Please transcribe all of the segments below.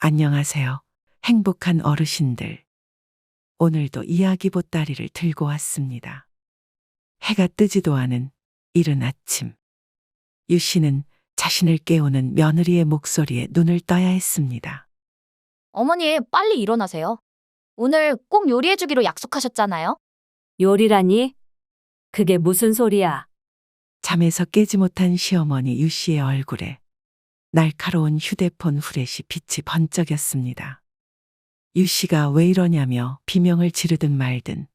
안녕하세요. 행복한 어르신들. 오늘도 이야기 보따리를 들고 왔습니다. 해가 뜨지도 않은 이른 아침. 유 씨는 자신을 깨우는 며느리의 목소리에 눈을 떠야 했습니다. 어머니, 빨리 일어나세요. 오늘 꼭 요리해주기로 약속하셨잖아요. 요리라니? 그게 무슨 소리야? 잠에서 깨지 못한 시어머니 유 씨의 얼굴에 날카로운 휴대폰 후레쉬 빛이 번쩍였습니다. 유 씨가 왜 이러냐며 비명을 지르든 말든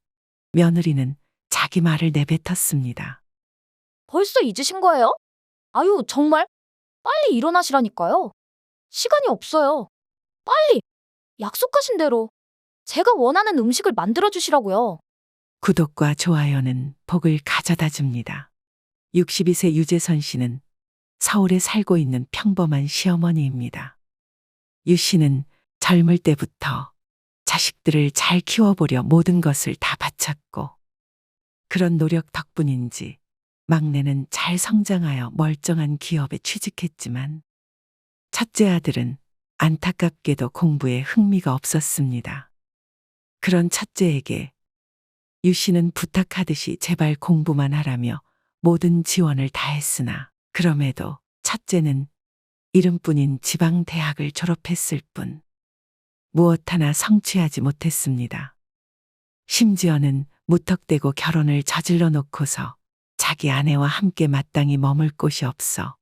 며느리는 자기 말을 내뱉었습니다. 벌써 잊으신 거예요? 아유, 정말? 빨리 일어나시라니까요. 시간이 없어요. 빨리! 약속하신 대로 제가 원하는 음식을 만들어주시라고요. 구독과 좋아요는 복을 가져다 줍니다. 62세 유재선 씨는 서울에 살고 있는 평범한 시어머니입니다. 유 씨는 젊을 때부터 자식들을 잘 키워보려 모든 것을 다 바쳤고, 그런 노력 덕분인지 막내는 잘 성장하여 멀쩡한 기업에 취직했지만, 첫째 아들은 안타깝게도 공부에 흥미가 없었습니다. 그런 첫째에게 유 씨는 부탁하듯이 제발 공부만 하라며 모든 지원을 다했으나, 그럼에도 첫째는 이름뿐인 지방 대학을 졸업했을 뿐 무엇 하나 성취하지 못했습니다. 심지어는 무턱대고 결혼을 저질러 놓고서 자기 아내와 함께 마땅히 머물 곳이 없어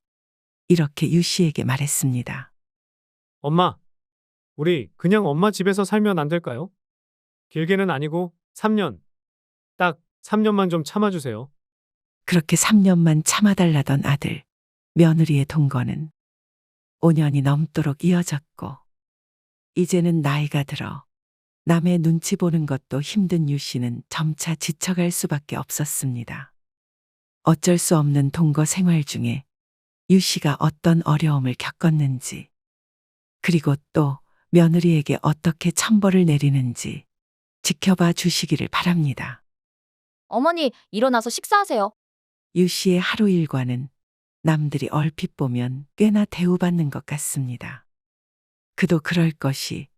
이렇게 유 씨에게 말했습니다. 엄마, 우리 그냥 엄마 집에서 살면 안 될까요? 길게는 아니고 3년. 딱 3년만 좀 참아주세요. 그렇게 3년만 참아달라던 아들, 며느리의 동거는 5년이 넘도록 이어졌고, 이제는 나이가 들어 남의 눈치 보는 것도 힘든 유 씨는 점차 지쳐갈 수밖에 없었습니다. 어쩔 수 없는 동거 생활 중에 유 씨가 어떤 어려움을 겪었는지, 그리고 또 며느리에게 어떻게 천벌을 내리는지 지켜봐 주시기를 바랍니다. 어머니, 일어나서 식사하세요. 유 씨의 하루 일과는 남들이 얼핏 보면 꽤나 대우받는 것 같습니다. 그도 그럴 것이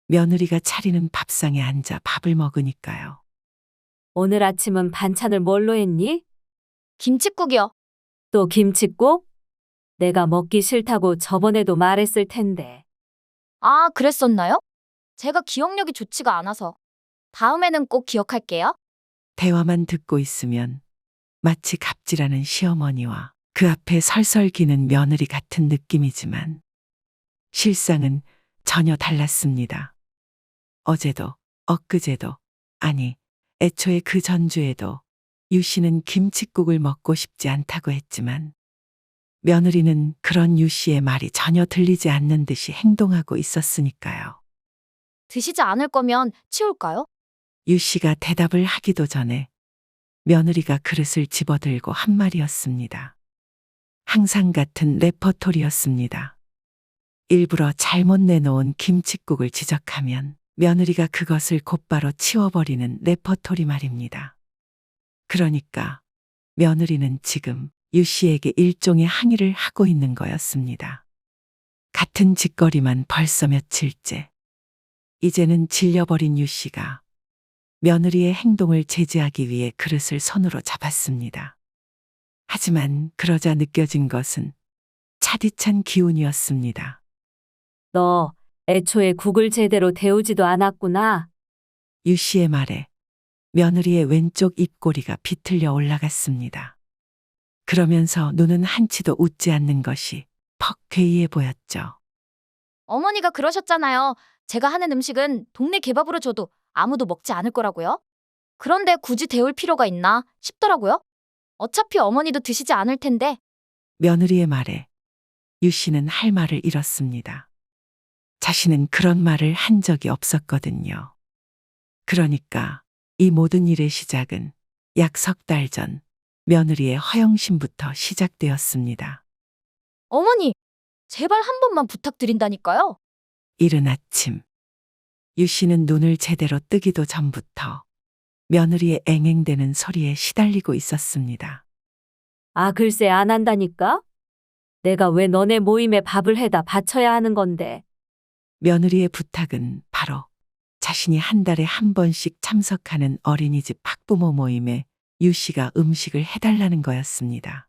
며느리가 차리는 밥상에 앉아 밥을 먹으니까요. 오늘 아침은 반찬을 뭘로 했니? 김칫국이요. 또 김칫국? 내가 먹기 싫다고 저번에도 말했을 텐데. 아, 그랬었나요? 제가 기억력이 좋지가 않아서. 다음에는 꼭 기억할게요. 대화만 듣고 있으면 마치 갑질하는 시어머니와 그 앞에 설설 기는 며느리 같은 느낌이지만, 실상은 전혀 달랐습니다. 어제도, 엊그제도, 아니, 애초에 그 전주에도 유 씨는 김칫국을 먹고 싶지 않다고 했지만, 며느리는 그런 유 씨의 말이 전혀 들리지 않는 듯이 행동하고 있었으니까요. 드시지 않을 거면 치울까요? 유 씨가 대답을 하기도 전에 며느리가 그릇을 집어들고 한 말이었습니다. 항상 같은 레퍼토리였습니다. 일부러 잘못 내놓은 김칫국을 지적하면 며느리가 그것을 곧바로 치워버리는 레퍼토리 말입니다. 그러니까 며느리는 지금 유 씨에게 일종의 항의를 하고 있는 거였습니다. 같은 짓거리만 벌써 며칠째. 이제는 질려버린 유 씨가 며느리의 행동을 제지하기 위해 그릇을 손으로 잡았습니다. 하지만 그러자 느껴진 것은 차디찬 기운이었습니다. 너 애초에 국을 제대로 데우지도 않았구나. 유 씨의 말에 며느리의 왼쪽 입꼬리가 비틀려 올라갔습니다. 그러면서 눈은 한치도 웃지 않는 것이 퍽 괴이해 보였죠. 어머니가 그러셨잖아요. 제가 하는 음식은 동네 개밥으로 줘도 아무도 먹지 않을 거라고요. 그런데 굳이 데울 필요가 있나 싶더라고요. 어차피 어머니도 드시지 않을 텐데. 며느리의 말에 유 씨는 할 말을 잃었습니다. 자신은 그런 말을 한 적이 없었거든요. 그러니까 이 모든 일의 시작은 약 석 달 전 며느리의 허영심부터 시작되었습니다. 어머니, 제발 한 번만 부탁드린다니까요. 이른 아침, 유 씨는 눈을 제대로 뜨기도 전부터 며느리의 앵앵대는 소리에 시달리고 있었습니다. 아, 글쎄 안 한다니까? 내가 왜 너네 모임에 밥을 해다 바쳐야 하는 건데. 며느리의 부탁은 바로 자신이 한 달에 한 번씩 참석하는 어린이집 학부모 모임에 유 씨가 음식을 해달라는 거였습니다.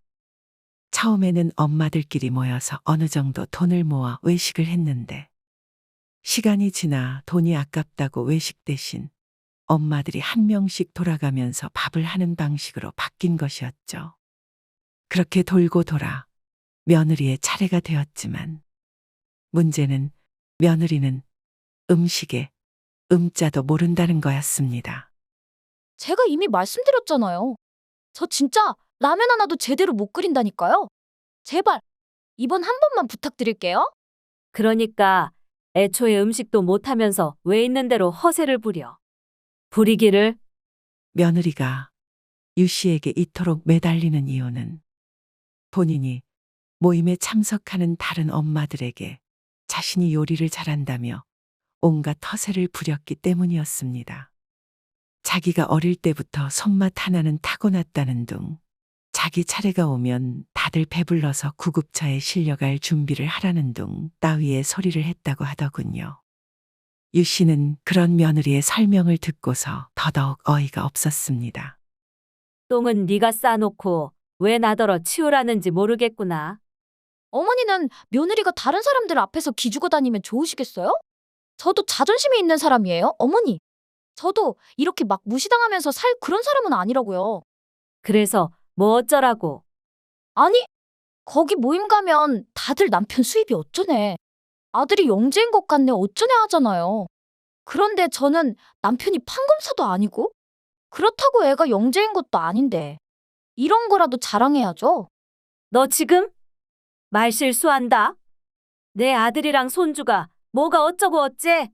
처음에는 엄마들끼리 모여서 어느 정도 돈을 모아 외식을 했는데 시간이 지나 돈이 아깝다고 외식 대신 엄마들이 한 명씩 돌아가면서 밥을 하는 방식으로 바뀐 것이었죠. 그렇게 돌고 돌아 며느리의 차례가 되었지만 문제는 며느리는 음식에 음자도 모른다는 거였습니다. 제가 이미 말씀드렸잖아요. 저 진짜 라면 하나도 제대로 못 끓인다니까요. 제발 이번 한 번만 부탁드릴게요. 그러니까 애초에 음식도 못하면서 왜 있는 대로 허세를 부려. 부리기를. 며느리가 유 씨에게 이토록 매달리는 이유는 본인이 모임에 참석하는 다른 엄마들에게 자신이 요리를 잘한다며 온갖 허세를 부렸기 때문이었습니다. 자기가 어릴 때부터 손맛 하나는 타고났다는 둥, 자기 차례가 오면 다들 배불러서 구급차에 실려갈 준비를 하라는 둥 따위의 소리를 했다고 하더군요. 유 씨는 그런 며느리의 설명을 듣고서 더더욱 어이가 없었습니다. 똥은 네가 싸놓고 왜 나더러 치우라는지 모르겠구나. 어머니는 며느리가 다른 사람들 앞에서 기죽어 다니면 좋으시겠어요? 저도 자존심이 있는 사람이에요, 어머니. 저도 이렇게 막 무시당하면서 살 그런 사람은 아니라고요. 그래서 뭐 어쩌라고. 아니, 거기 모임 가면 다들 남편 수입이 어쩌네. 아들이 영재인 것 같네 어쩌네 하잖아요. 그런데 저는 남편이 판검사도 아니고 그렇다고 애가 영재인 것도 아닌데 이런 거라도 자랑해야죠. 너 지금 말 실수한다. 내 아들이랑 손주가 뭐가 어쩌고 어째.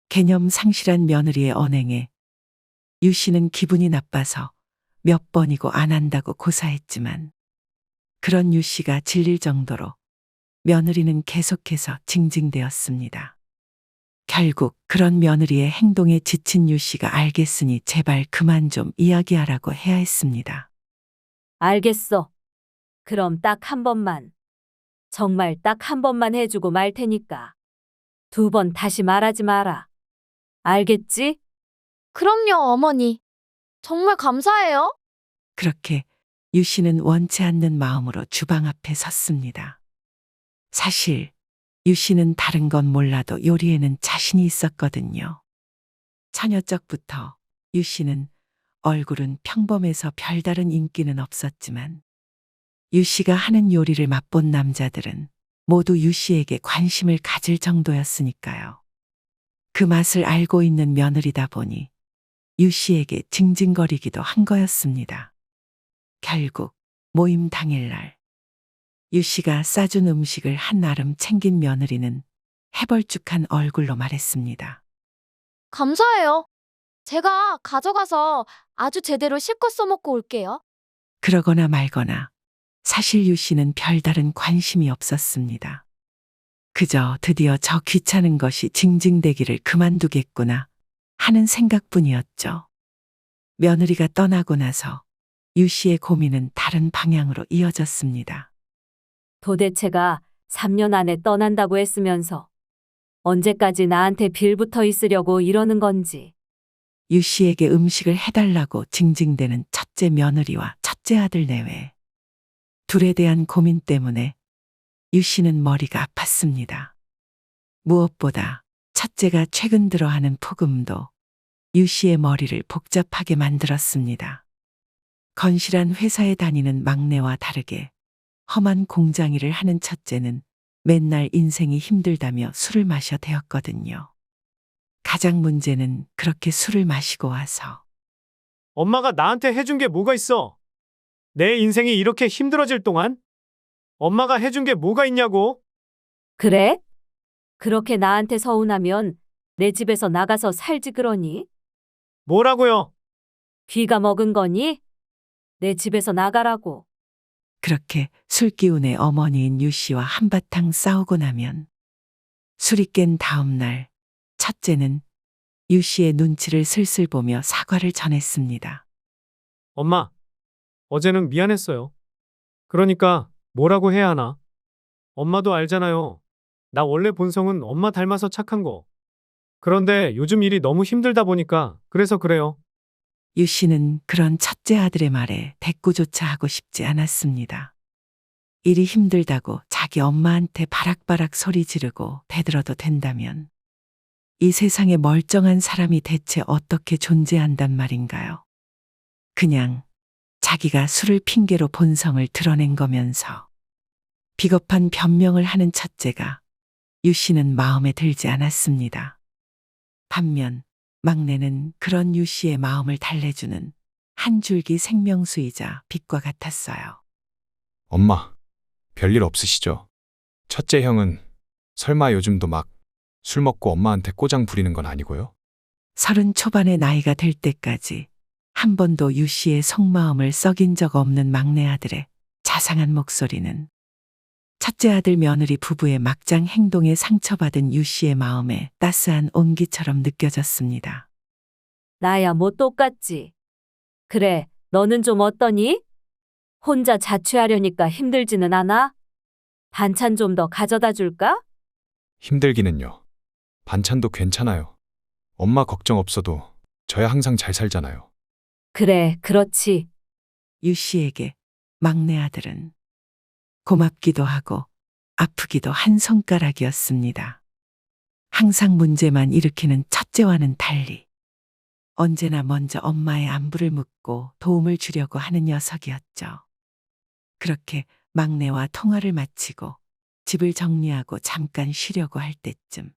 개념 상실한 며느리의 언행에 유 씨는 기분이 나빠서 몇 번이고 안 한다고 고사했지만 그런 유 씨가 질릴 정도로 며느리는 계속해서 징징대었습니다. 결국 그런 며느리의 행동에 지친 유 씨가 알겠으니 제발 그만 좀 이야기하라고 해야 했습니다. 알겠어. 그럼 딱 한 번만. 정말 딱 한 번만 해주고 말 테니까. 2번 다시 말하지 마라. 알겠지? 그럼요, 어머니. 정말 감사해요. 그렇게 유 씨는 원치 않는 마음으로 주방 앞에 섰습니다. 사실 유 씨는 다른 건 몰라도 요리에는 자신이 있었거든요. 처녀 적부터 유 씨는 얼굴은 평범해서 별다른 인기는 없었지만 유 씨가 하는 요리를 맛본 남자들은 모두 유 씨에게 관심을 가질 정도였으니까요. 그 맛을 알고 있는 며느리다 보니 유 씨에게 징징거리기도 한 거였습니다. 결국 모임 당일날 유 씨가 싸준 음식을 한나름 챙긴 며느리는 해벌쭉한 얼굴로 말했습니다. 감사해요. 제가 가져가서 아주 제대로 실컷 써먹고 올게요. 그러거나 말거나 사실 유 씨는 별다른 관심이 없었습니다. 그저 드디어 저 귀찮은 것이 징징대기를 그만두겠구나 하는 생각뿐이었죠. 며느리가 떠나고 나서 유 씨의 고민은 다른 방향으로 이어졌습니다. 도대체가 3년 안에 떠난다고 했으면서 언제까지 나한테 빌붙어 있으려고 이러는 건지. 유 씨에게 음식을 해달라고 징징대는 첫째 며느리와 첫째 아들 내외. 둘에 대한 고민 때문에 유 씨는 머리가 아팠습니다. 무엇보다 첫째가 최근 들어 하는 폭음도 유 씨의 머리를 복잡하게 만들었습니다. 건실한 회사에 다니는 막내와 다르게 험한 공장 일을 하는 첫째는 맨날 인생이 힘들다며 술을 마셔 대었거든요. 가장 문제는 그렇게 술을 마시고 와서 엄마가 나한테 해준 게 뭐가 있어? 내 인생이 이렇게 힘들어질 동안? 엄마가 해준 게 뭐가 있냐고? 그래? 그렇게 나한테 서운하면 내 집에서 나가서 살지 그러니? 뭐라고요? 귀가 먹은 거니? 내 집에서 나가라고. 그렇게 술기운의 어머니인 유 씨와 한바탕 싸우고 나면 술이 깬 다음 날 첫째는 유 씨의 눈치를 슬슬 보며 사과를 전했습니다. 엄마, 어제는 미안했어요. 그러니까 뭐라고 해야 하나? 엄마도 알잖아요. 나 원래 본성은 엄마 닮아서 착한 거. 그런데 요즘 일이 너무 힘들다 보니까 그래서 그래요. 유 씨는 그런 첫째 아들의 말에 대꾸조차 하고 싶지 않았습니다. 일이 힘들다고 자기 엄마한테 바락바락 소리 지르고 대들어도 된다면 이 세상에 멀쩡한 사람이 대체 어떻게 존재한단 말인가요? 그냥 자기가 술을 핑계로 본성을 드러낸 거면서 비겁한 변명을 하는 첫째가 유 씨는 마음에 들지 않았습니다. 반면 막내는 그런 유 씨의 마음을 달래주는 한 줄기 생명수이자 빛과 같았어요. 엄마, 별일 없으시죠? 첫째 형은 설마 요즘도 막 술 먹고 엄마한테 꼬장 부리는 건 아니고요? 30 초반의 나이가 될 때까지 한 번도 유 씨의 속마음을 썩인 적 없는 막내 아들의 자상한 목소리는 첫째 아들 며느리 부부의 막장 행동에 상처받은 유 씨의 마음에 따스한 온기처럼 느껴졌습니다. 나야 뭐 똑같지. 그래, 너는 좀 어떠니? 혼자 자취하려니까 힘들지는 않아? 반찬 좀 더 가져다 줄까? 힘들기는요. 반찬도 괜찮아요. 엄마 걱정 없어도 저야 항상 잘 살잖아요. 그래, 그렇지. 유 씨에게 막내 아들은 고맙기도 하고 아프기도 한 손가락이었습니다. 항상 문제만 일으키는 첫째와는 달리 언제나 먼저 엄마의 안부를 묻고 도움을 주려고 하는 녀석이었죠. 그렇게 막내와 통화를 마치고 집을 정리하고 잠깐 쉬려고 할 때쯤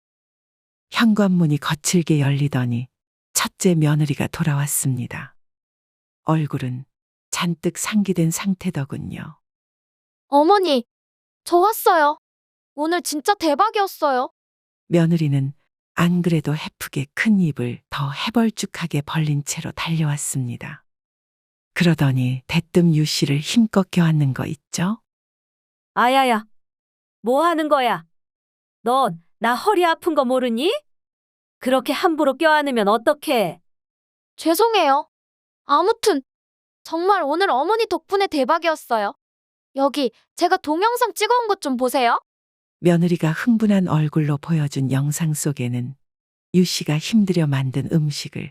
현관문이 거칠게 열리더니 첫째 며느리가 돌아왔습니다. 얼굴은 잔뜩 상기된 상태더군요. 어머니, 저 왔어요. 오늘 진짜 대박이었어요. 며느리는 안 그래도 해프게 큰 입을 더 해벌쭉하게 벌린 채로 달려왔습니다. 그러더니 대뜸 유 씨를 힘껏 껴안는 거 있죠? 아야야, 뭐 하는 거야? 넌 나 허리 아픈 거 모르니? 그렇게 함부로 껴안으면 어떡해? 죄송해요. 아무튼 정말 오늘 어머니 덕분에 대박이었어요. 여기 제가 동영상 찍어온 것 좀 보세요. 며느리가 흥분한 얼굴로 보여준 영상 속에는 유 씨가 힘들여 만든 음식을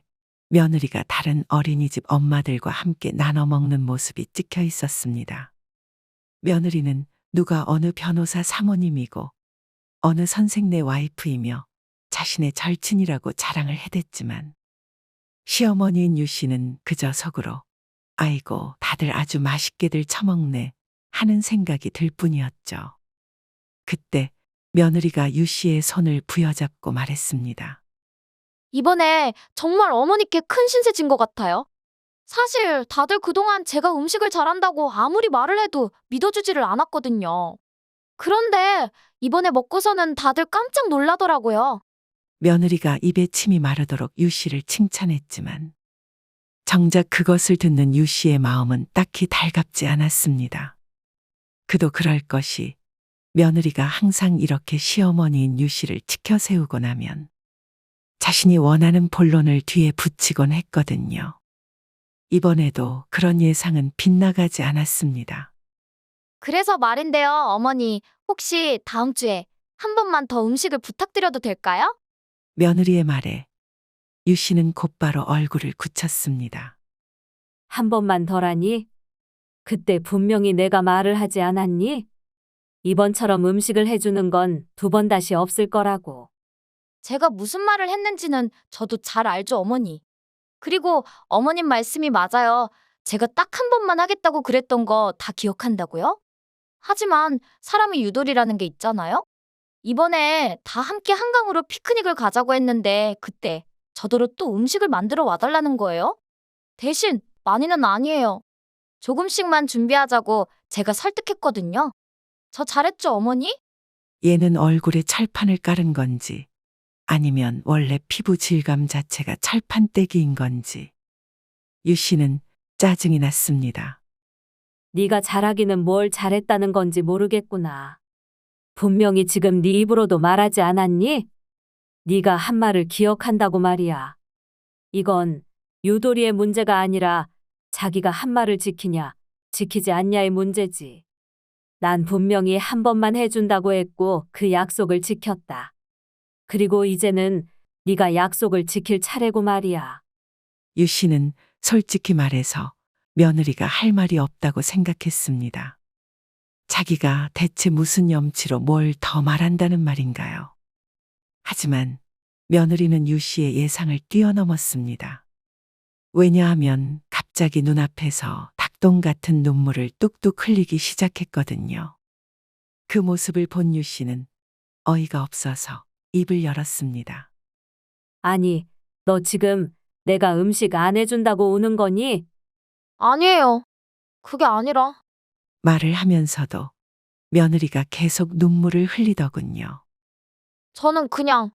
며느리가 다른 어린이집 엄마들과 함께 나눠 먹는 모습이 찍혀 있었습니다. 며느리는 누가 어느 변호사 사모님이고 어느 선생네 와이프이며 자신의 절친이라고 자랑을 해댔지만 시어머니인 유 씨는 그저 속으로 아이고 다들 아주 맛있게들 처먹네 하는 생각이 들 뿐이었죠. 그때 며느리가 유 씨의 손을 부여잡고 말했습니다. 이번에 정말 어머니께 큰 신세 진 것 같아요. 사실 다들 그동안 제가 음식을 잘한다고 아무리 말을 해도 믿어주지를 않았거든요. 그런데 이번에 먹고서는 다들 깜짝 놀라더라고요. 며느리가 입에 침이 마르도록 유 씨를 칭찬했지만 정작 그것을 듣는 유 씨의 마음은 딱히 달갑지 않았습니다. 그도 그럴 것이 며느리가 항상 이렇게 시어머니인 유 씨를 치켜 세우고 나면 자신이 원하는 본론을 뒤에 붙이곤 했거든요. 이번에도 그런 예상은 빗나가지 않았습니다. 그래서 말인데요, 어머니. 혹시 다음 주에 한 번만 더 음식을 부탁드려도 될까요? 며느리의 말에 유 씨는 곧바로 얼굴을 굳혔습니다. 한 번만 더라니? 그때 분명히 내가 말을 하지 않았니? 이번처럼 음식을 해주는 건 두 번 다시 없을 거라고. 제가 무슨 말을 했는지는 저도 잘 알죠, 어머니. 그리고 어머님 말씀이 맞아요. 제가 딱 한 번만 하겠다고 그랬던 거 다 기억한다고요? 하지만 사람이 유돌이라는 게 있잖아요? 이번에 다 함께 한강으로 피크닉을 가자고 했는데 그때 저더러 또 음식을 만들어 와달라는 거예요? 대신 많이는 아니에요. 조금씩만 준비하자고 제가 설득했거든요. 저 잘했죠, 어머니? 얘는 얼굴에 철판을 깔은 건지 아니면 원래 피부 질감 자체가 철판떼기인 건지 유 씨는 짜증이 났습니다. 네가 잘하기는 뭘 잘했다는 건지 모르겠구나. 분명히 지금 네 입으로도 말하지 않았니? 네가 한 말을 기억한다고 말이야. 이건 유도리의 문제가 아니라 자기가 한 말을 지키냐, 지키지 않냐의 문제지. 난 분명히 한 번만 해준다고 했고 그 약속을 지켰다. 그리고 이제는 네가 약속을 지킬 차례고 말이야. 유 씨는 솔직히 말해서 며느리가 할 말이 없다고 생각했습니다. 자기가 대체 무슨 염치로 뭘 더 말한다는 말인가요? 하지만 며느리는 유 씨의 예상을 뛰어넘었습니다. 왜냐하면 갑자기 눈앞에서 닭똥 같은 눈물을 뚝뚝 흘리기 시작했거든요. 그 모습을 본 유 씨는 어이가 없어서 입을 열었습니다. 아니, 너 지금 내가 음식 안 해준다고 우는 거니? 아니에요. 그게 아니라. 말을 하면서도 며느리가 계속 눈물을 흘리더군요. 저는 그냥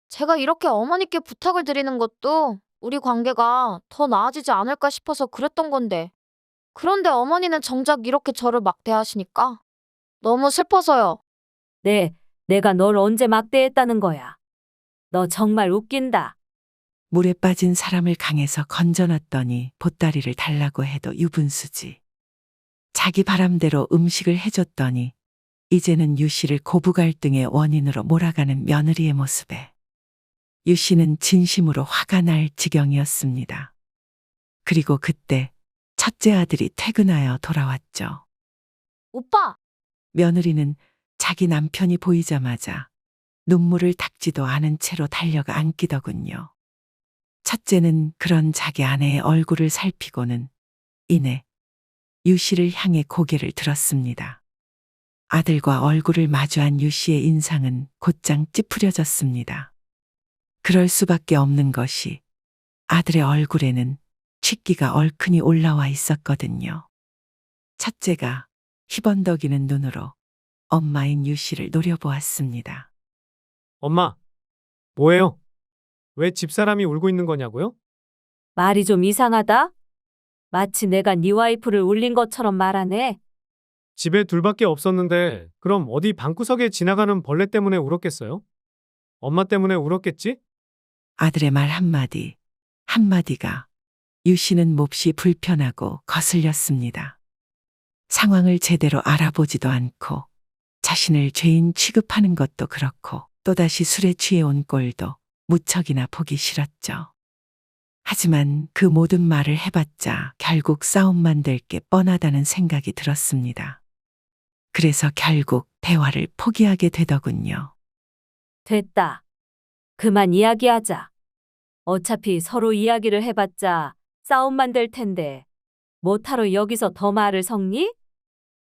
제가 이렇게 어머니께 부탁을 드리는 것도 우리 관계가 더 나아지지 않을까 싶어서 그랬던 건데. 그런데 어머니는 정작 이렇게 저를 막대하시니까 너무 슬퍼서요. 네, 내가 널 언제 막대했다는 거야. 너 정말 웃긴다. 물에 빠진 사람을 강에서 건져놨더니 보따리를 달라고 해도 유분수지. 자기 바람대로 음식을 해줬더니 이제는 유 씨를 고부 갈등의 원인으로 몰아가는 며느리의 모습에 유 씨는 진심으로 화가 날 지경이었습니다. 그리고 그때 첫째 아들이 퇴근하여 돌아왔죠. 오빠, 며느리는 자기 남편이 보이자마자 눈물을 닦지도 않은 채로 달려가 안기더군요. 첫째는 그런 자기 아내의 얼굴을 살피고는 이내 유 씨를 향해 고개를 들었습니다. 아들과 얼굴을 마주한 유 씨의 인상은 곧장 찌푸려졌습니다. 그럴 수밖에 없는 것이 아들의 얼굴에는 취기가 얼큰이 올라와 있었거든요. 첫째가 희번덕이는 눈으로 엄마인 유 씨를 노려보았습니다. 엄마, 뭐예요? 왜 집사람이 울고 있는 거냐고요? 말이 좀 이상하다? 마치 내가 네 와이프를 울린 것처럼 말하네. 집에 둘밖에 없었는데 그럼 어디 방구석에 지나가는 벌레 때문에 울었겠어요? 엄마 때문에 울었겠지? 아들의 말 한마디, 한마디가 유 씨는 몹시 불편하고 거슬렸습니다. 상황을 제대로 알아보지도 않고 자신을 죄인 취급하는 것도 그렇고 또다시 술에 취해온 꼴도 무척이나 보기 싫었죠. 하지만 그 모든 말을 해봤자 결국 싸움만 될 게 뻔하다는 생각이 들었습니다. 그래서 결국 대화를 포기하게 되더군요. 됐다. 그만 이야기하자. 어차피 서로 이야기를 해봤자 싸움만 될 텐데 뭐하러 여기서 더 말을 섞니?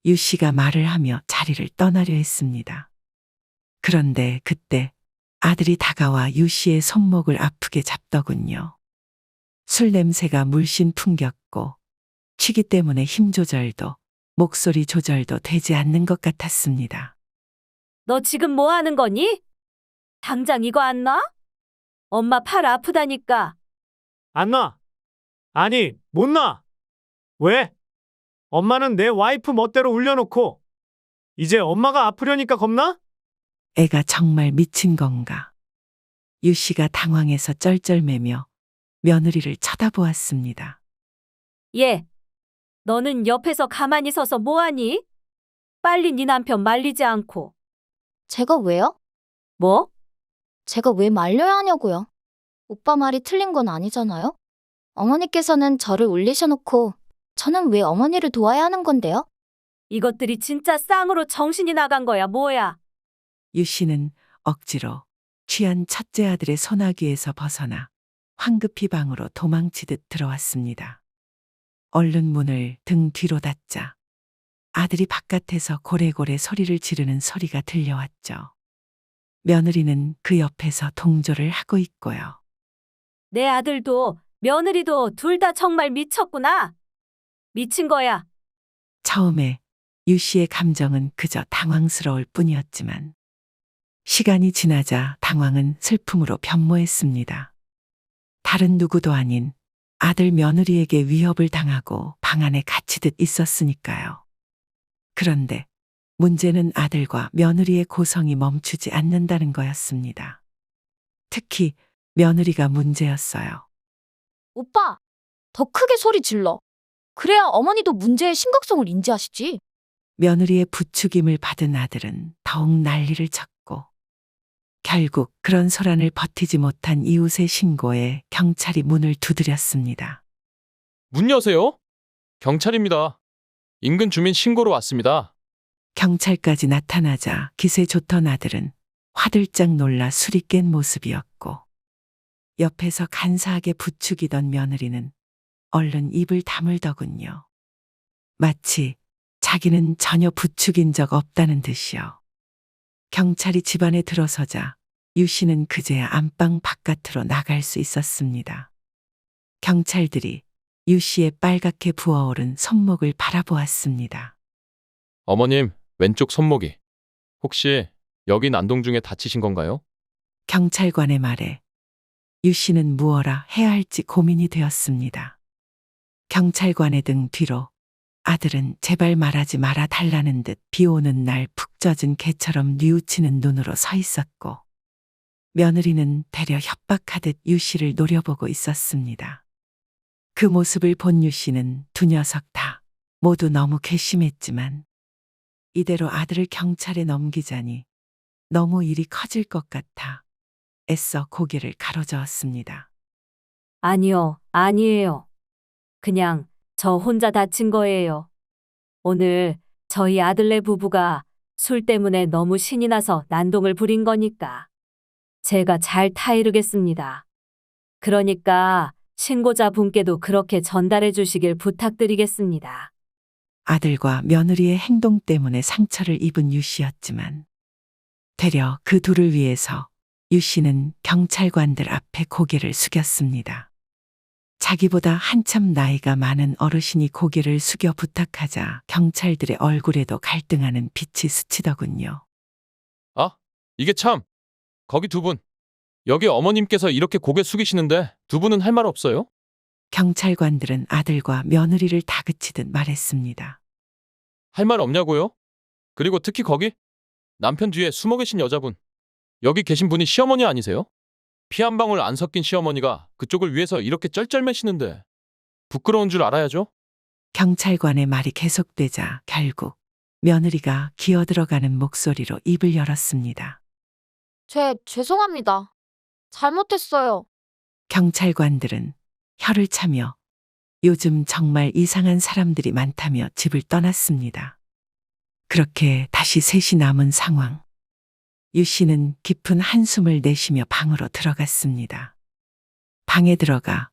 유 씨가 말을 하며 자리를 떠나려 했습니다. 그런데 그때 아들이 다가와 유 씨의 손목을 아프게 잡더군요. 술 냄새가 물씬 풍겼고 취기 때문에 힘 조절도 목소리 조절도 되지 않는 것 같았습니다. 너 지금 뭐 하는 거니? 당장 이거 안 놔? 엄마 팔 아프다니까. 안 놔! 아니, 못 놔! 왜? 엄마는 내 와이프 멋대로 울려놓고 이제 엄마가 아프려니까 겁나? 애가 정말 미친 건가? 유 씨가 당황해서 쩔쩔매며 며느리를 쳐다보았습니다. 얘, 너는 옆에서 가만히 서서 뭐하니? 빨리 네 남편 말리지 않고. 제가 왜요? 뭐? 제가 왜 말려야 하냐고요? 오빠 말이 틀린 건 아니잖아요? 어머니께서는 저를 울리셔놓고 저는 왜 어머니를 도와야 하는 건데요? 이것들이 진짜 쌍으로 정신이 나간 거야, 뭐야? 유 씨는 억지로 취한 첫째 아들의 소나귀에서 벗어나 황급히 방으로 도망치듯 들어왔습니다. 얼른 문을 등 뒤로 닫자 아들이 바깥에서 고래고래 소리를 지르는 소리가 들려왔죠. 며느리는 그 옆에서 동조를 하고 있고요. 내 아들도 며느리도 둘 다 정말 미쳤구나. 미친 거야. 처음에 유 씨의 감정은 그저 당황스러울 뿐이었지만 시간이 지나자 당황은 슬픔으로 변모했습니다. 다른 누구도 아닌 아들 며느리에게 위협을 당하고 방 안에 갇히듯 있었으니까요. 그런데 문제는 아들과 며느리의 고성이 멈추지 않는다는 거였습니다. 특히 며느리가 문제였어요. 오빠, 더 크게 소리 질러. 그래야 어머니도 문제의 심각성을 인지하시지. 며느리의 부추김을 받은 아들은 더욱 난리를 쳤고 결국 그런 소란을 버티지 못한 이웃의 신고에 경찰이 문을 두드렸습니다. 문 여세요? 경찰입니다. 인근 주민 신고로 왔습니다. 경찰까지 나타나자 기세 좋던 아들은 화들짝 놀라 술이 깬 모습이었고 옆에서 간사하게 부추기던 며느리는 얼른 입을 다물더군요. 마치 자기는 전혀 부추긴 적 없다는 듯이요. 경찰이 집안에 들어서자 유 씨는 그제야 안방 바깥으로 나갈 수 있었습니다. 경찰들이 유 씨의 빨갛게 부어오른 손목을 바라보았습니다. 어머님, 왼쪽 손목이. 혹시 여기 난동 중에 다치신 건가요? 경찰관의 말에 유 씨는 무엇라 해야 할지 고민이 되었습니다. 경찰관의 등 뒤로 아들은 제발 말하지 말아 달라는 듯 비 오는 날 푹 젖은 개처럼 뉘우치는 눈으로 서 있었고 며느리는 되려 협박하듯 유 씨를 노려보고 있었습니다. 그 모습을 본 유 씨는 두 녀석 다 모두 너무 괘씸했지만 이대로 아들을 경찰에 넘기자니 너무 일이 커질 것 같아 애써 고개를 가로저었습니다. 아니요, 아니에요. 그냥 저 혼자 다친 거예요. 오늘 저희 아들네 부부가 술 때문에 너무 신이 나서 난동을 부린 거니까 제가 잘 타이르겠습니다. 그러니까 신고자 분께도 그렇게 전달해 주시길 부탁드리겠습니다. 아들과 며느리의 행동 때문에 상처를 입은 유 씨였지만 되려 그 둘을 위해서 유 씨는 경찰관들 앞에 고개를 숙였습니다. 자기보다 한참 나이가 많은 어르신이 고개를 숙여 부탁하자 경찰들의 얼굴에도 갈등하는 빛이 스치더군요. 아, 이게 참. 거기 두 분. 여기 어머님께서 이렇게 고개 숙이시는데 두 분은 할 말 없어요? 경찰관들은 아들과 며느리를 다그치듯 말했습니다. 할 말 없냐고요? 그리고 특히 거기 남편 뒤에 숨어 계신 여자분. 여기 계신 분이 시어머니 아니세요? 피 한 방울 안 섞인 시어머니가 그쪽을 위해서 이렇게 쩔쩔매시는데 부끄러운 줄 알아야죠? 경찰관의 말이 계속되자 결국 며느리가 기어들어가는 목소리로 입을 열었습니다. 죄송합니다. 잘못했어요. 경찰관들은 혀를 차며 요즘 정말 이상한 사람들이 많다며 집을 떠났습니다. 그렇게 다시 셋이 남은 상황. 유 씨는 깊은 한숨을 내쉬며 방으로 들어갔습니다. 방에 들어가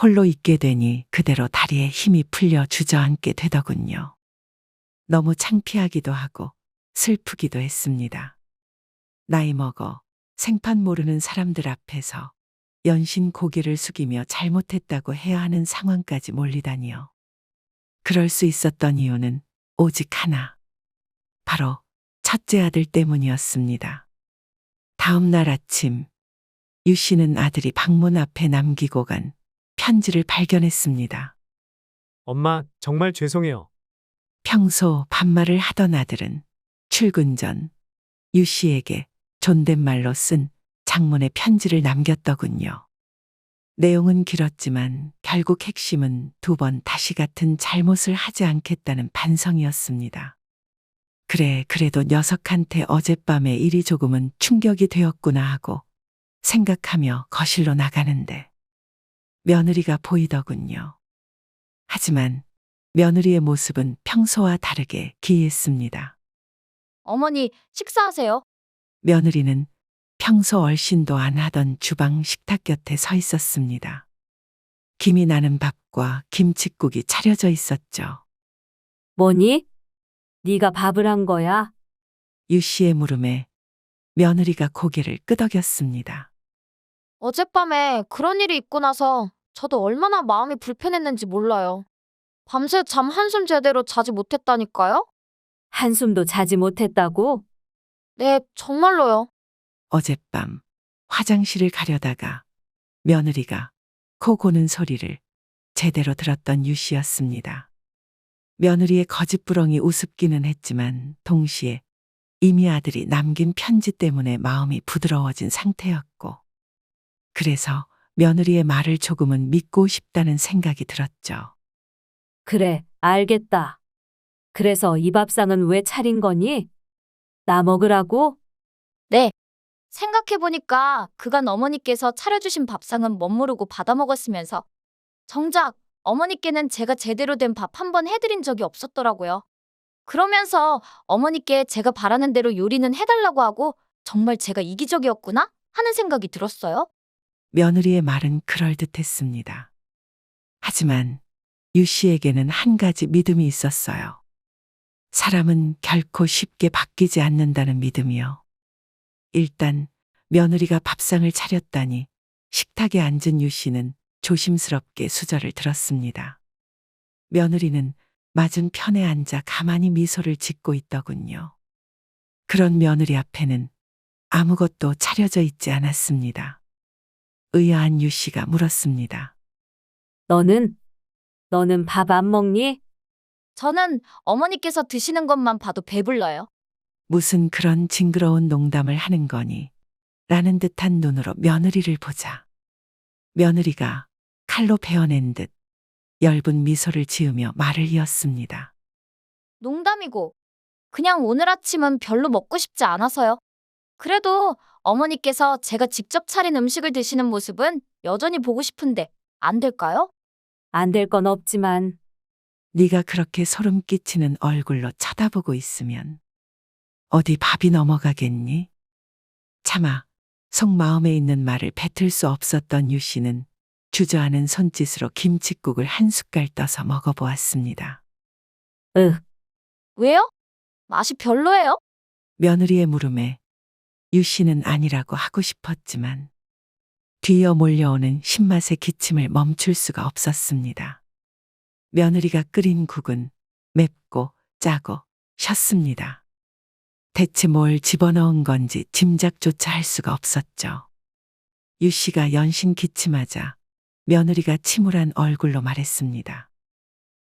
홀로 있게 되니 그대로 다리에 힘이 풀려 주저앉게 되더군요. 너무 창피하기도 하고 슬프기도 했습니다. 나이 먹어 생판 모르는 사람들 앞에서 연신 고개를 숙이며 잘못했다고 해야 하는 상황까지 몰리다니요. 그럴 수 있었던 이유는 오직 하나. 바로 첫째 아들 때문이었습니다. 다음 날 아침, 유 씨는 아들이 방문 앞에 남기고 간 편지를 발견했습니다. 엄마, 정말 죄송해요. 평소 반말을 하던 아들은 출근 전 유 씨에게 존댓말로 쓴 장문의 편지를 남겼더군요. 내용은 길었지만 결국 핵심은 두 번 다시 같은 잘못을 하지 않겠다는 반성이었습니다. 그래도 녀석한테 어젯밤의 일이 조금은 충격이 되었구나 하고 생각하며 거실로 나가는데 며느리가 보이더군요. 하지만 며느리의 모습은 평소와 다르게 기이했습니다. 어머니, 식사하세요. 며느리는 평소 얼씬도 안 하던 주방 식탁 곁에 서 있었습니다. 김이 나는 밥과 김칫국이 차려져 있었죠. 뭐니? 네가 밥을 한 거야? 유 씨의 물음에 며느리가 고개를 끄덕였습니다. 어젯밤에 그런 일이 있고 나서 저도 얼마나 마음이 불편했는지 몰라요. 밤새 잠 한숨 제대로 자지 못했다니까요? 한숨도 자지 못했다고? 네, 정말로요. 어젯밤 화장실을 가려다가 며느리가 코 고는 소리를 제대로 들었던 유 씨였습니다. 며느리의 거짓부렁이 우습기는 했지만 동시에 이미 아들이 남긴 편지 때문에 마음이 부드러워진 상태였고 그래서 며느리의 말을 조금은 믿고 싶다는 생각이 들었죠. 그래, 알겠다. 그래서 이 밥상은 왜 차린 거니? 나 먹으라고? 네. 생각해보니까 그간 어머니께서 차려주신 밥상은 멋모르고 받아먹었으면서 정작 어머니께는 제가 제대로 된 밥 한 번 해드린 적이 없었더라고요. 그러면서 어머니께 제가 바라는 대로 요리는 해달라고 하고 정말 제가 이기적이었구나 하는 생각이 들었어요. 며느리의 말은 그럴듯했습니다. 하지만 유 씨에게는 한 가지 믿음이 있었어요. 사람은 결코 쉽게 바뀌지 않는다는 믿음이요. 일단 며느리가 밥상을 차렸다니 식탁에 앉은 유 씨는 조심스럽게 수저를 들었습니다. 며느리는 맞은편에 앉아 가만히 미소를 짓고 있더군요. 그런 며느리 앞에는 아무것도 차려져 있지 않았습니다. 의아한 유 씨가 물었습니다. 너는 밥 안 먹니? 저는 어머니께서 드시는 것만 봐도 배불러요. 무슨 그런 징그러운 농담을 하는 거니? 라는 듯한 눈으로 며느리를 보자. 며느리가 칼로 베어낸 듯 엷은 미소를 지으며 말을 이었습니다. 농담이고 그냥 오늘 아침은 별로 먹고 싶지 않아서요. 그래도 어머니께서 제가 직접 차린 음식을 드시는 모습은 여전히 보고 싶은데 안 될까요? 안 될 건 없지만 네가 그렇게 소름 끼치는 얼굴로 쳐다보고 있으면 어디 밥이 넘어가겠니? 차마 속마음에 있는 말을 뱉을 수 없었던 유 씨는 주저하는 손짓으로 김칫국을 한 숟갈 떠서 먹어보았습니다. 왜요? 맛이 별로예요? 며느리의 물음에 유 씨는 아니라고 하고 싶었지만 뒤이어 몰려오는 신맛의 기침을 멈출 수가 없었습니다. 며느리가 끓인 국은 맵고 짜고 셨습니다. 대체 뭘 집어넣은 건지 짐작조차 할 수가 없었죠. 유 씨가 연신 기침하자 며느리가 침울한 얼굴로 말했습니다.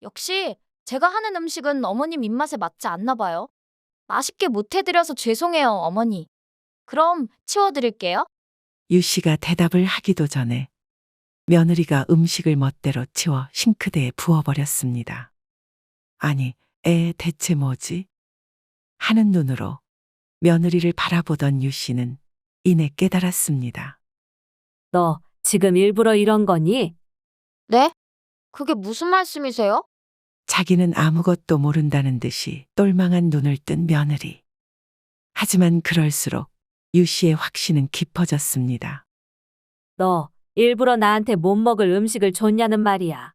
역시 제가 하는 음식은 어머님 입맛에 맞지 않나 봐요. 맛있게 못 해드려서 죄송해요, 어머니. 그럼 치워드릴게요. 유 씨가 대답을 하기도 전에 며느리가 음식을 멋대로 치워 싱크대에 부어버렸습니다. 아니, 대체 뭐지? 하는 눈으로 며느리를 바라보던 유 씨는 이내 깨달았습니다. 너 지금 일부러 이런 거니? 네? 그게 무슨 말씀이세요? 자기는 아무것도 모른다는 듯이 똘망한 눈을 뜬 며느리. 하지만 그럴수록 유 씨의 확신은 깊어졌습니다. 너 일부러 나한테 못 먹을 음식을 줬냐는 말이야.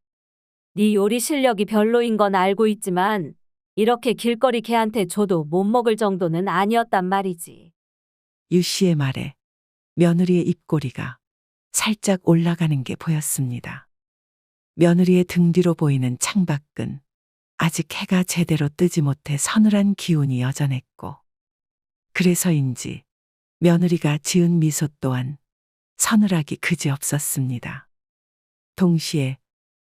네 요리 실력이 별로인 건 알고 있지만 이렇게 길거리 개한테 줘도 못 먹을 정도는 아니었단 말이지. 유 씨의 말에 며느리의 입꼬리가 살짝 올라가는 게 보였습니다. 며느리의 등 뒤로 보이는 창밖은 아직 해가 제대로 뜨지 못해 서늘한 기운이 여전했고, 그래서인지 며느리가 지은 미소 또한 서늘하기 그지없었습니다. 동시에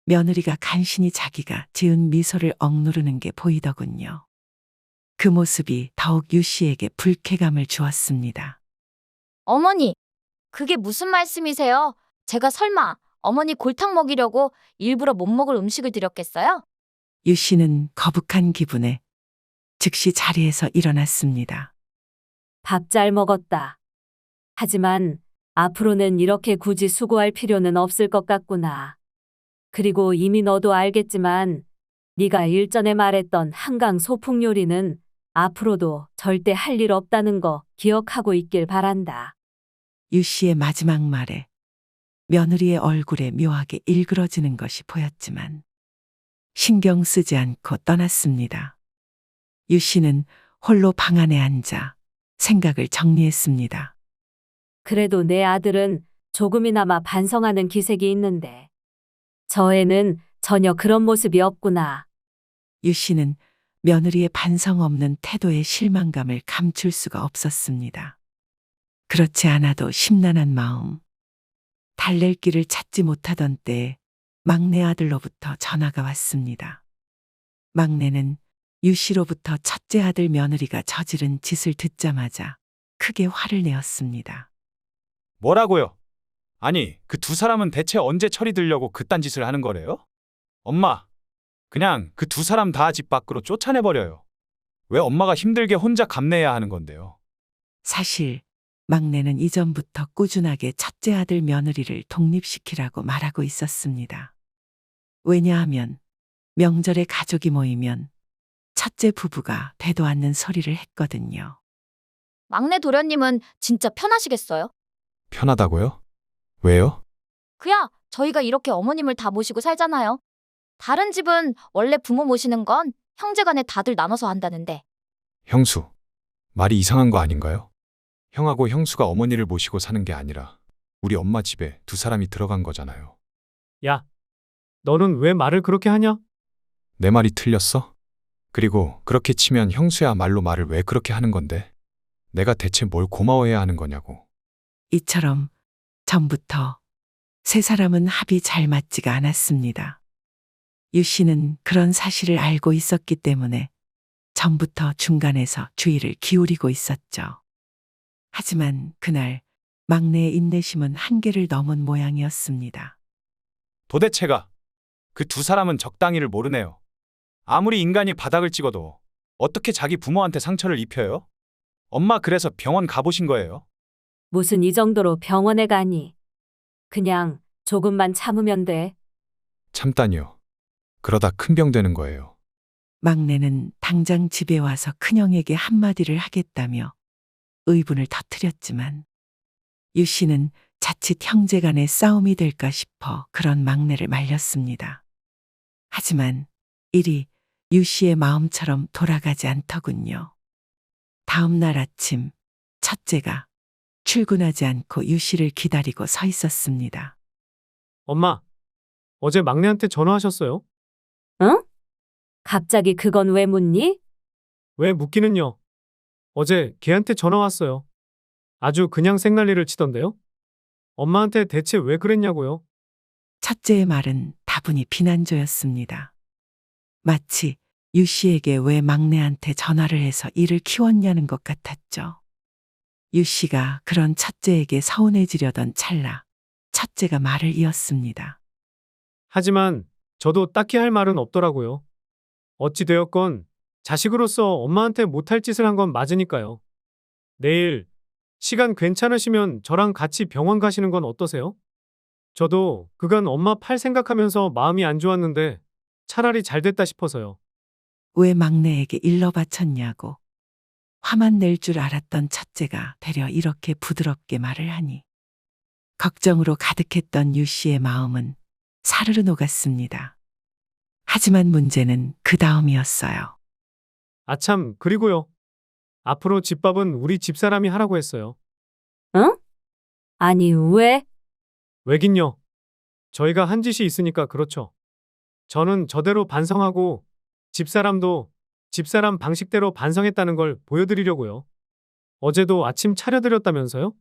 며느리가 간신히 자기가 지은 미소를 억누르는 게 보이더군요. 그 모습이 더욱 유 씨에게 불쾌감을 주었습니다. 어머니, 그게 무슨 말씀이세요? 제가 설마 어머니 골탕 먹이려고 일부러 못 먹을 음식을 드렸겠어요? 유 씨는 거북한 기분에 즉시 자리에서 일어났습니다. 밥 잘 먹었다. 하지만 앞으로는 이렇게 굳이 수고할 필요는 없을 것 같구나. 그리고 이미 너도 알겠지만 네가 일전에 말했던 한강 소풍 요리는 앞으로도 절대 할 일 없다는 거 기억하고 있길 바란다. 유 씨의 마지막 말에 며느리의 얼굴에 묘하게 일그러지는 것이 보였지만 신경 쓰지 않고 떠났습니다. 유 씨는 홀로 방 안에 앉아 생각을 정리했습니다. 그래도 내 아들은 조금이나마 반성하는 기색이 있는데 저 애는 전혀 그런 모습이 없구나. 유 씨는 며느리의 반성 없는 태도에 실망감을 감출 수가 없었습니다. 그렇지 않아도 심란한 마음. 달랠 길을 찾지 못하던 때에 막내 아들로부터 전화가 왔습니다. 막내는 유 씨로부터 첫째 아들 며느리가 저지른 짓을 듣자마자 크게 화를 내었습니다. 뭐라고요? 아니, 그 두 사람은 대체 언제 철이 들려고 그딴 짓을 하는 거래요? 엄마, 그냥 그 두 사람 다 집 밖으로 쫓아내버려요. 왜 엄마가 힘들게 혼자 감내해야 하는 건데요? 사실 막내는 이전부터 꾸준하게 첫째 아들 며느리를 독립시키라고 말하고 있었습니다. 왜냐하면 명절에 가족이 모이면 첫째 부부가 되도 않는 소리를 했거든요. 막내 도련님은 진짜 편하시겠어요? 편하다고요? 왜요? 그야 저희가 이렇게 어머님을 다 모시고 살잖아요. 다른 집은 원래 부모 모시는 건 형제간에 다들 나눠서 한다는데 형수, 말이 이상한 거 아닌가요? 형하고 형수가 어머니를 모시고 사는 게 아니라 우리 엄마 집에 두 사람이 들어간 거잖아요. 야, 너는 왜 말을 그렇게 하냐? 내 말이 틀렸어? 그리고 그렇게 치면 형수야말로 말을 왜 그렇게 하는 건데? 내가 대체 뭘 고마워해야 하는 거냐고. 이처럼 전부터 세 사람은 합이 잘 맞지가 않았습니다. 유 씨는 그런 사실을 알고 있었기 때문에 전부터 중간에서 주의를 기울이고 있었죠. 하지만 그날 막내의 인내심은 한계를 넘은 모양이었습니다. 도대체가 그 두 사람은 적당히를 모르네요. 아무리 인간이 바닥을 찍어도 어떻게 자기 부모한테 상처를 입혀요? 엄마 그래서 병원 가보신 거예요? 무슨 이 정도로 병원에 가니? 그냥 조금만 참으면 돼. 참다니요. 그러다 큰 병 되는 거예요. 막내는 당장 집에 와서 큰형에게 한마디를 하겠다며 의분을 터뜨렸지만 유 씨는 자칫 형제 간의 싸움이 될까 싶어 그런 막내를 말렸습니다. 하지만 일이 유 씨의 마음처럼 돌아가지 않더군요. 다음 날 아침 첫째가 출근하지 않고 유 씨를 기다리고 서 있었습니다. 엄마, 어제 막내한테 전화하셨어요? 응? 갑자기 그건 왜 묻니? 왜 묻기는요? 어제 걔한테 전화 왔어요. 아주 그냥 생난리를 치던데요? 엄마한테 대체 왜 그랬냐고요? 첫째의 말은 다분히 비난조였습니다. 마치 유 씨에게 왜 막내한테 전화를 해서 일을 키웠냐는 것 같았죠. 유 씨가 그런 첫째에게 서운해지려던 찰나 첫째가 말을 이었습니다. 하지만 저도 딱히 할 말은 없더라고요. 어찌되었건 자식으로서 엄마한테 못할 짓을 한 건 맞으니까요. 내일 시간 괜찮으시면 저랑 같이 병원 가시는 건 어떠세요? 저도 그간 엄마 팔 생각하면서 마음이 안 좋았는데 차라리 잘 됐다 싶어서요. 왜 막내에게 일러 바쳤냐고. 화만 낼 줄 알았던 첫째가 되려 이렇게 부드럽게 말을 하니 걱정으로 가득했던 유 씨의 마음은 사르르 녹았습니다. 하지만 문제는 그 다음이었어요. 아참, 그리고요. 앞으로 집밥은 우리 집사람이 하라고 했어요. 응? 아니, 왜? 왜긴요. 저희가 한 짓이 있으니까 그렇죠. 저는 저대로 반성하고 집사람도 집사람 방식대로 반성했다는 걸 보여드리려고요. 어제도 아침 차려드렸다면서요?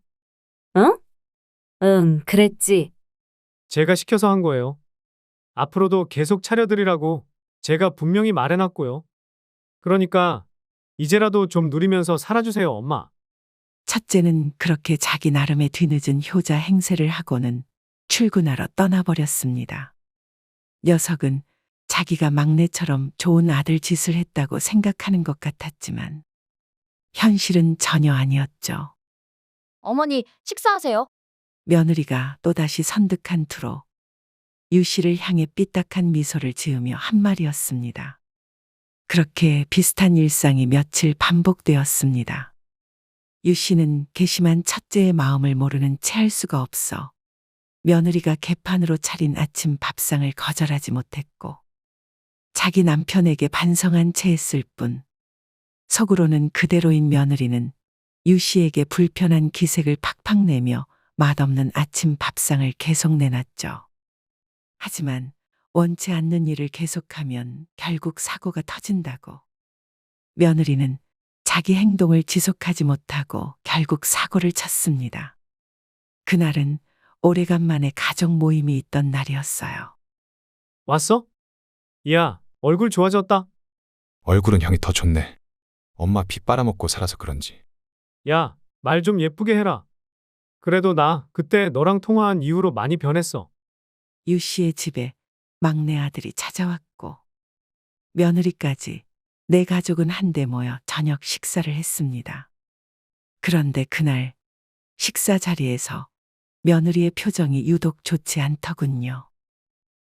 응? 응, 그랬지. 제가 시켜서 한 거예요. 앞으로도 계속 차려드리라고 제가 분명히 말해놨고요. 그러니까 이제라도 좀 누리면서 살아주세요, 엄마. 첫째는 그렇게 자기 나름의 뒤늦은 효자 행세를 하고는 출근하러 떠나버렸습니다. 녀석은 자기가 막내처럼 좋은 아들 짓을 했다고 생각하는 것 같았지만 현실은 전혀 아니었죠. 어머니 식사하세요. 며느리가 또다시 선득한 투로 유 씨를 향해 삐딱한 미소를 지으며 한 말이었습니다. 그렇게 비슷한 일상이 며칠 반복되었습니다. 유 씨는 괘씸한 첫째의 마음을 모르는 채 할 수가 없어 며느리가 개판으로 차린 아침 밥상을 거절하지 못했고 자기 남편에게 반성한 채 했을 뿐 속으로는 그대로인 며느리는 유 씨에게 불편한 기색을 팍팍 내며 맛없는 아침 밥상을 계속 내놨죠. 하지만 원치 않는 일을 계속하면 결국 사고가 터진다고. 며느리는 자기 행동을 지속하지 못하고 결국 사고를 쳤습니다. 그날은 오래간만에 가족 모임이 있던 날이었어요. 왔어? 야, 얼굴 좋아졌다. 얼굴은 형이 더 좋네. 엄마 피 빨아먹고 살아서 그런지. 야, 말 좀 예쁘게 해라. 그래도 나 그때 너랑 통화한 이후로 많이 변했어. 유 씨의 집에 막내 아들이 찾아왔고 며느리까지 내 가족은 한데 모여 저녁 식사를 했습니다. 그런데 그날 식사 자리에서 며느리의 표정이 유독 좋지 않더군요.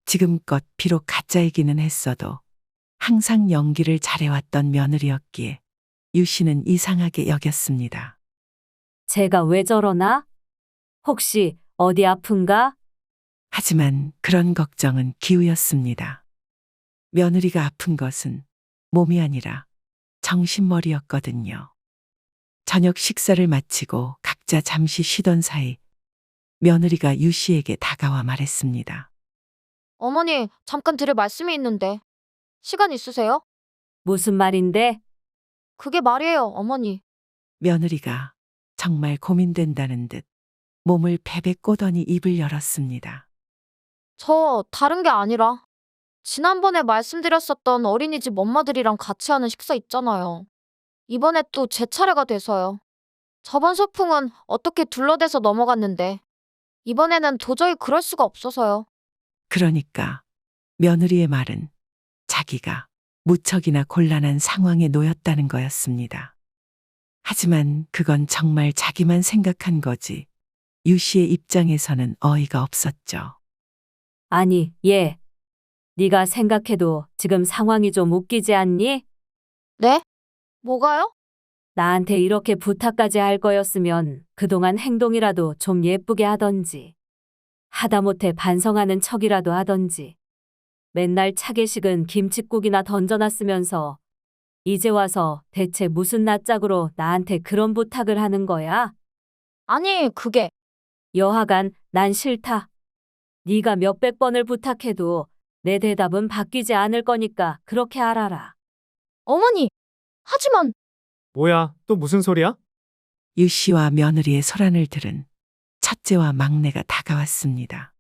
지금껏 비록 가짜이기는 했어도 항상 연기를 잘해왔던 며느리였기에 유 씨는 이상하게 여겼습니다. 제가 왜 저러나? 혹시 어디 아픈가? 하지만 그런 걱정은 기우였습니다. 며느리가 아픈 것은 몸이 아니라 정신머리였거든요. 저녁 식사를 마치고 각자 잠시 쉬던 사이 며느리가 유 씨에게 다가와 말했습니다. 어머니, 잠깐 드릴 말씀이 있는데. 시간 있으세요? 무슨 말인데? 그게 말이에요, 어머니. 며느리가 정말 고민된다는 듯 몸을 베베 꼬더니 입을 열었습니다. 저 다른 게 아니라 지난번에 말씀드렸었던 어린이집 엄마들이랑 같이 하는 식사 있잖아요. 이번에 또 제 차례가 돼서요. 저번 소풍은 어떻게 둘러대서 넘어갔는데 이번에는 도저히 그럴 수가 없어서요. 그러니까 며느리의 말은 자기가 무척이나 곤란한 상황에 놓였다는 거였습니다. 하지만 그건 정말 자기만 생각한 거지 유 씨의 입장에서는 어이가 없었죠. 아니, 얘. 네가 생각해도 지금 상황이 좀 웃기지 않니? 네? 뭐가요? 나한테 이렇게 부탁까지 할 거였으면 그동안 행동이라도 좀 예쁘게 하던지. 하다못해 반성하는 척이라도 하던지. 맨날 차게식은 김칫국이나 던져놨으면서 이제 와서 대체 무슨 낯짝으로 나한테 그런 부탁을 하는 거야? 아니, 그게 여하간 난 싫다. 네가 몇백 번을 부탁해도 내 대답은 바뀌지 않을 거니까 그렇게 알아라. 어머니. 하지만 뭐야, 또 무슨 소리야? 유 씨와 며느리의 소란을 들은 첫째와 막내가 다가왔습니다.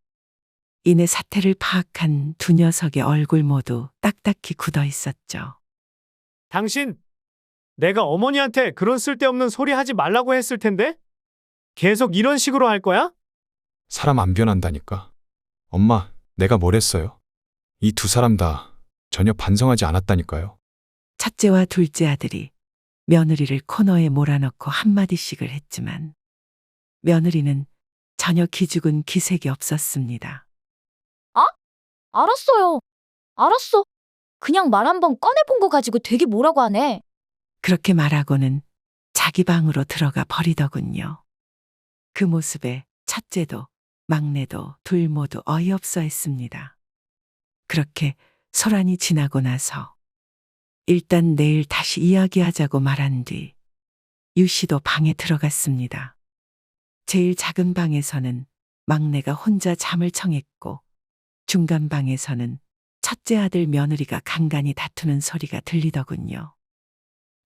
이내 사태를 파악한 두 녀석의 얼굴 모두 딱딱히 굳어 있었죠. 당신, 내가 어머니한테 그런 쓸데없는 소리 하지 말라고 했을 텐데? 계속 이런 식으로 할 거야? 사람 안 변한다니까. 엄마, 내가 뭘 했어요? 이 두 사람 다 전혀 반성하지 않았다니까요. 첫째와 둘째 아들이 며느리를 코너에 몰아넣고 한마디씩을 했지만 며느리는 전혀 기죽은 기색이 없었습니다. 알았어요. 알았어. 그냥 말 한번 꺼내본 거 가지고 되게 뭐라고 하네. 그렇게 말하고는 자기 방으로 들어가 버리더군요. 그 모습에 첫째도 막내도 둘 모두 어이없어 했습니다. 그렇게 소란이 지나고 나서 일단 내일 다시 이야기하자고 말한 뒤 유 씨도 방에 들어갔습니다. 제일 작은 방에서는 막내가 혼자 잠을 청했고 중간 방에서는 첫째 아들 며느리가 간간히 다투는 소리가 들리더군요.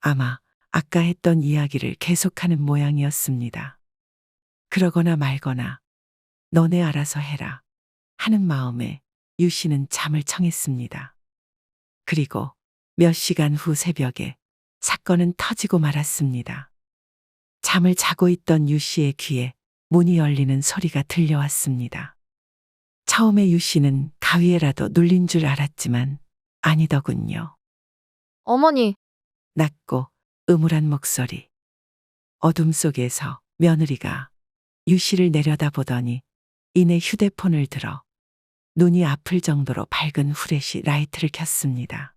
아마 아까 했던 이야기를 계속하는 모양이었습니다. 그러거나 말거나 너네 알아서 해라 하는 마음에 유 씨는 잠을 청했습니다. 그리고 몇 시간 후 새벽에 사건은 터지고 말았습니다. 잠을 자고 있던 유 씨의 귀에 문이 열리는 소리가 들려왔습니다. 처음에 유 씨는 가위에라도 눌린 줄 알았지만 아니더군요. 어머니, 낮고 음울한 목소리. 어둠 속에서 며느리가 유 씨를 내려다보더니 이내 휴대폰을 들어 눈이 아플 정도로 밝은 후레쉬 라이트를 켰습니다.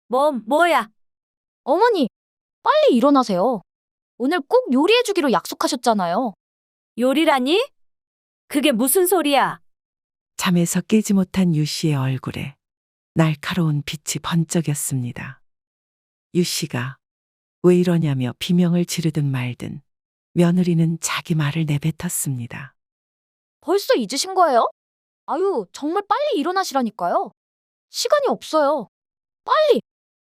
뭐야? 어머니, 빨리 일어나세요. 오늘 꼭 요리해주기로 약속하셨잖아요. 요리라니? 그게 무슨 소리야? 잠에서 깨지 못한 유 씨의 얼굴에 날카로운 빛이 번쩍였습니다. 유 씨가 왜 이러냐며 비명을 지르든 말든 며느리는 자기 말을 내뱉었습니다. 벌써 잊으신 거예요? 아유, 정말 빨리 일어나시라니까요. 시간이 없어요. 빨리!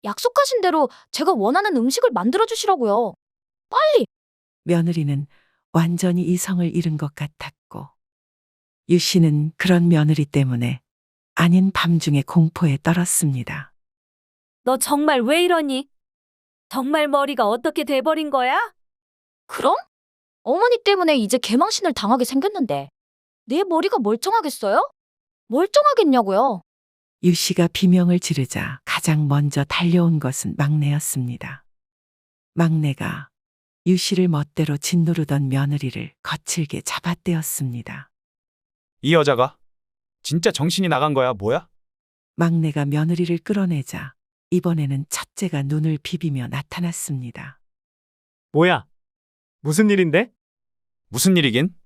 약속하신 대로 제가 원하는 음식을 만들어주시라고요. 빨리! 며느리는 완전히 이성을 잃은 것 같았고 유 씨는 그런 며느리 때문에 아닌 밤중에 공포에 떨었습니다. 너 정말 왜 이러니? 정말 머리가 어떻게 돼버린 거야? 그럼? 어머니 때문에 이제 개망신을 당하게 생겼는데 내 머리가 멀쩡하겠어요? 멀쩡하겠냐고요. 유 씨가 비명을 지르자 가족 가장 먼저 달려온 것은 막내였습니다. 막내가 유 씨를 멋대로 짓누르던 며느리를 거칠게 잡아떼었습니다. 이 여자가 진짜 정신이 나간 거야, 뭐야? 막내가 며느리를 끌어내자 이번에는 첫째가 눈을 비비며 나타났습니다. 뭐야? 무슨 일인데? 무슨 일이긴?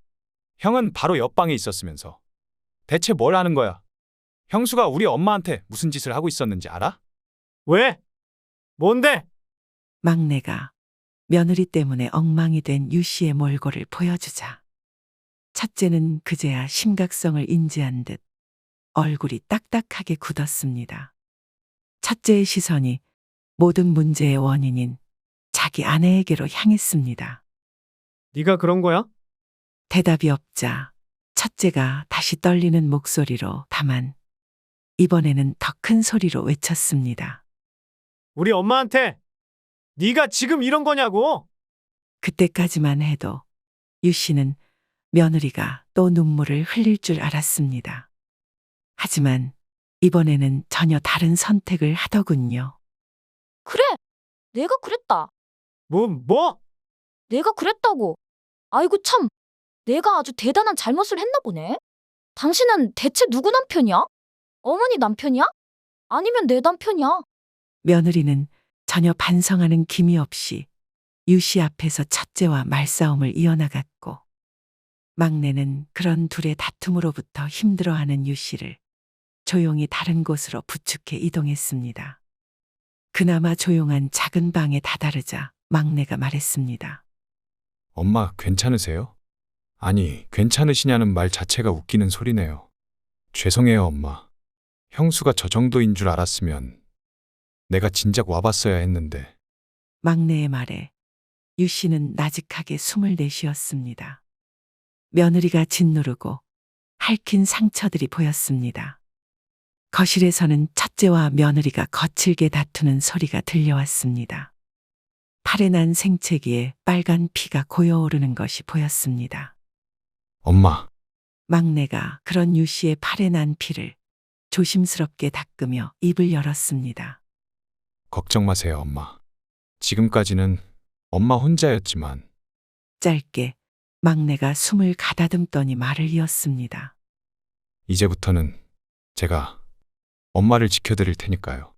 형은 바로 옆방에 있었으면서. 대체 뭘 하는 거야? 형수가 우리 엄마한테 무슨 짓을 하고 있었는지 알아? 왜? 뭔데? 막내가 며느리 때문에 엉망이 된 유 씨의 몰골을 보여주자 첫째는 그제야 심각성을 인지한 듯 얼굴이 딱딱하게 굳었습니다. 첫째의 시선이 모든 문제의 원인인 자기 아내에게로 향했습니다. 네가 그런 거야? 대답이 없자 첫째가 다시 떨리는 목소리로 다만 이번에는 더 큰 소리로 외쳤습니다. 우리 엄마한테 네가 지금 이런 거냐고? 그때까지만 해도 유 씨는 며느리가 또 눈물을 흘릴 줄 알았습니다. 하지만 이번에는 전혀 다른 선택을 하더군요. 그래, 내가 그랬다. 뭐? 내가 그랬다고. 아이고 참, 내가 아주 대단한 잘못을 했나 보네. 당신은 대체 누구 남편이야? 어머니 남편이야? 아니면 내 남편이야? 며느리는 전혀 반성하는 기미 없이 유 씨 앞에서 첫째와 말싸움을 이어나갔고 막내는 그런 둘의 다툼으로부터 힘들어하는 유 씨를 조용히 다른 곳으로 부축해 이동했습니다. 그나마 조용한 작은 방에 다다르자 막내가 말했습니다. 엄마 괜찮으세요? 아니, 괜찮으시냐는 말 자체가 웃기는 소리네요. 죄송해요, 엄마. 형수가 저 정도인 줄 알았으면 내가 진작 와봤어야 했는데. 막내의 말에 유 씨는 나직하게 숨을 내쉬었습니다. 며느리가 짓누르고 핥힌 상처들이 보였습니다. 거실에서는 첫째와 며느리가 거칠게 다투는 소리가 들려왔습니다. 팔에 난 생채기에 빨간 피가 고여오르는 것이 보였습니다. 엄마, 막내가 그런 유 씨의 팔에 난 피를 조심스럽게 닦으며 입을 열었습니다. 걱정 마세요, 엄마. 지금까지는 엄마 혼자였지만 짧게 막내가 숨을 가다듬더니 말을 이었습니다. 이제부터는 제가 엄마를 지켜드릴 테니까요.